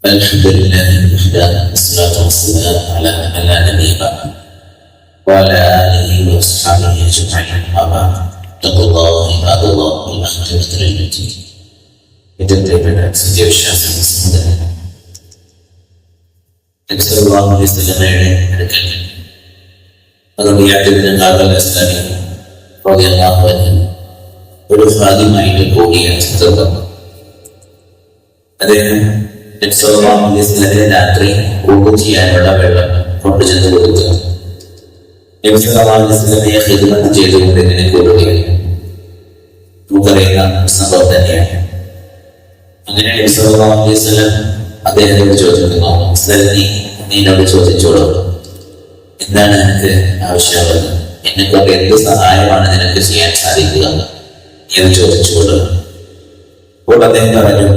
الحمد لله وحده والصلاة والسلام على نبي بعد وعلى آله وأصحابه أجمعين أما بعد اتقوا الله عباد الله والآخرة للمتقين. ഇതിന്റെ സത്യവിശ്വാസം അടുക്കൽ ഒരു ഖാദിമായിട്ട് കൂടിയ സന്ദർഭം. അദ്ദേഹം രാത്രി ഊഹു ചെയ്യാനുള്ള വെള്ളം കൊണ്ടുചെന്ന് കൊടുത്തു. ഖിദ്മത്ത് ചെയ്തുകൊണ്ട് ഇങ്ങനെ കൂടുകയാണ്. നമുക്കറിയുന്ന സംഭവം തന്നെയാണ്. അങ്ങനെ അദ്ദേഹത്തോട് ചോദിക്കുന്നു, നീനോട് ചോദിച്ചോളൂ, എന്താണ് നിനക്ക് ആവശ്യമുള്ളത്, എന്നെക്കൊണ്ട് എന്ത് സഹായമാണ് നിനക്ക് ചെയ്യാൻ സാധിക്കുക എന്ന് ചോദിച്ചോളൂ. അപ്പോൾ അദ്ദേഹം പറഞ്ഞു,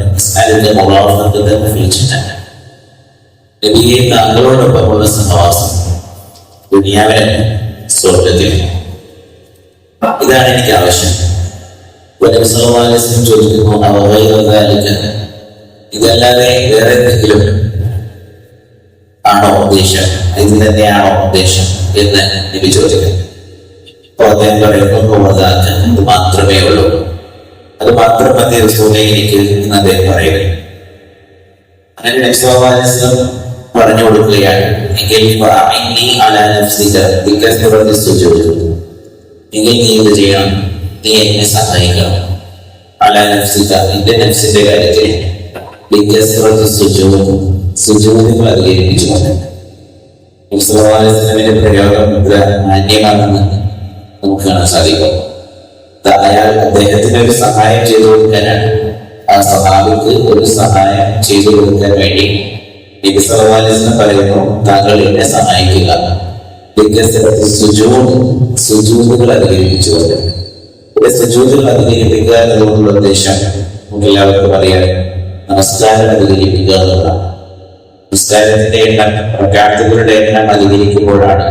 നബിയെ താങ്കളോടൊപ്പമുള്ള സഹവാസം ദുനിയാവിലെ സ്വർഗത്തിൽ, ഇതാണ് എനിക്ക് ആവശ്യം. ചോദിക്കുന്നു, ഇതല്ലാതെ വേറെ എന്തെങ്കിലും ആണോ ഉദ്ദേശം, ഇത് തന്നെയാണോ ഉദ്ദേശം എന്ന് നബി ചോദിക്കുന്നു. അപ്പോൾ അദ്ദേഹം പറയുന്നു, ഇത് മാത്രമേ ഉള്ളൂ, അത് മാത്രം മതി റസൂലേ എനിക്ക് എന്ന് അദ്ദേഹം പറയുന്നു. അങ്ങനെ നബി സല്ലല്ലാഹു അലൈഹി വസല്ലം പറഞ്ഞു കൊടുക്കുകയാണ്, എങ്കിൽ നീ ഇത് ചെയ്യണം, നീ എന്നെ സഹായിക്കണം. നിന്റെ നഫ്സിന്റെ കാര്യത്തിൽ സുജൂദുകൾ അധികരിപ്പിച്ചുകൊണ്ട്. നബി സല്ലല്ലാഹു അലൈഹി വസല്ലമിന്റെ പ്രയോഗം മാന്യമാണെന്ന് നമുക്ക് കാണാൻ സാധിക്കും. അയാൾ അദ്ദേഹത്തിന് ഒരു സഹായം ചെയ്തു കൊടുക്കാനാണ്, ആ സഹാബിക്ക് ഒരു സഹായം ചെയ്തു കൊടുക്കാൻ വേണ്ടി നബി സല്ലല്ലാഹു അലൈഹി വസല്ലം പറയുന്നു, താങ്കൾ എന്നെ സഹായിക്കുക. സുജൂദുകൾ അധികരിപ്പിച്ചുകൊണ്ട്. സുജൂദുകൾ അധികരിപ്പിക്കുക എന്നതുകൊണ്ടുള്ള ഉദ്ദേശം നമുക്ക് എല്ലാവർക്കും അറിയാം, നമസ്കാരം അധികരിപ്പിക്കുക എന്നുള്ളതാണ്. നമസ്കാരത്തിന്റെ എണ്ണം, റക്അത്തുകളുടെ എണ്ണം അധികരിക്കുമ്പോഴാണ്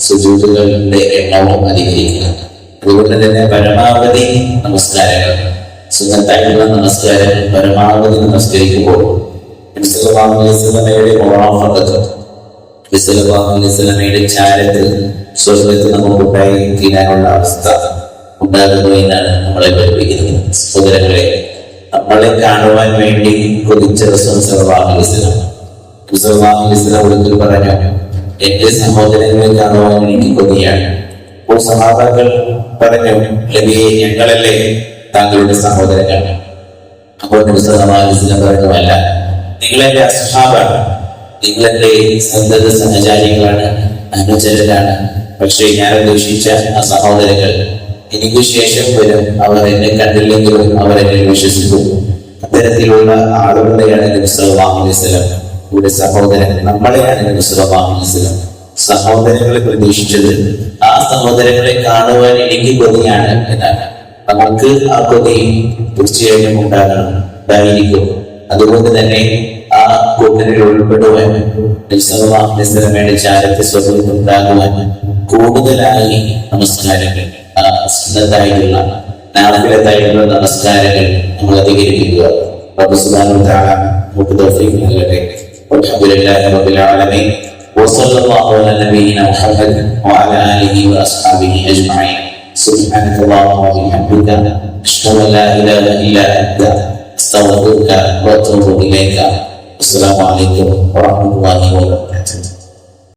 സുജൂദുകളുടെ എണ്ണവും അധികരിക്കുന്നത്. അതുകൊണ്ട് തന്നെ പരമാവധി നമസ്കാരങ്ങൾ, സുന്നത്തായിട്ടുള്ള നമസ്കാരങ്ങൾ പരമാവധി നമസ്കരിക്കുമ്പോൾ ചാരത്തിൽ സ്വർഗത്തിൽ നമുക്കുണ്ടായി തീരാനുള്ള അവസ്ഥ ഉണ്ടാകുന്നു എന്നാണ് നമ്മളെ പഠിപ്പിക്കുന്നത്. സഹോദരങ്ങളെ, നമ്മളെ കാണുവാൻ വേണ്ടി കൊതിച്ച റസൂൽ സല്ലല്ലാഹു അലൈഹി വസല്ലം ഒരിക്കൽ പറഞ്ഞു, എന്റെ സഹോദരങ്ങളെ കാണുവാൻ എനിക്ക് കൊതിയാണ്. അപ്പോൾ സഹാബാക്കൾ പറഞ്ഞു, നബിയെ, ഞങ്ങളല്ലേ താങ്കളുടെ സഹോദരങ്ങൾ? അപ്പോൾ നബി സല്ലല്ലാഹു അലൈഹി വസല്ലം പറഞ്ഞു, അല്ല, നിങ്ങളെന്റെ അസ്ഹാബാണ്, നിങ്ങളെന്റെ സന്തത സഹചാരികളാണ്, അനുചരരാണ്. പക്ഷേ ഞാൻ ഉദ്ദേശിച്ച ആ സഹോദരങ്ങൾ എനിക്ക് ശേഷം വരും, അവർ എന്നെ കണ്ടില്ലെങ്കിലും അവർ എന്നെ വിശ്വസിക്കും. അത്തരത്തിലുള്ള ആളുകളെയാണ് നബി സല്ലല്ലാഹു അലൈഹി വസല്ലം ഇവിടെ സഹോദരൻ, നമ്മളെയാണ് നബി സല്ലല്ലാഹു അലൈഹി വസല്ലം സഹോദരങ്ങളെ പ്രതീക്ഷിച്ചത്. ആ സഹോദരങ്ങളെ കാണുവാൻ എനിക്ക് കൊതിയാണ് എന്നാണ്. നമുക്ക് ആ കൊതി തീർച്ചയായും ഉണ്ടായിരിക്കും. അതുകൊണ്ട് തന്നെ ആ കൂട്ടരിൽ ഉൾപ്പെടുവാൻ, ചാരത്തെ സ്വന്തമാകുവാൻ കൂടുതലായി നമസ്കാരങ്ങൾ, സുന്നത്തായിട്ടുള്ള നാഫിലത്തായിട്ടുള്ള നമസ്കാരങ്ങൾ നമ്മൾ അധികരിപ്പിക്കുക. റബ്ബ് സുബ്ഹാനഹു വ തആല നമുക്ക് തൗഫീഖ് നൽകട്ടെ. വൽഹംദുലില്ലാഹി റബ്ബിൽ ആലമീൻ. وصلى الله على نبينا محمد وعلى آله وأصحابه أجمعين. سبحانك اللهم وبحمدك أشهد أن لا إله إلا أنت أستغفرك وأتوب إليك. السلام عليكم ورحمة الله وبركاته.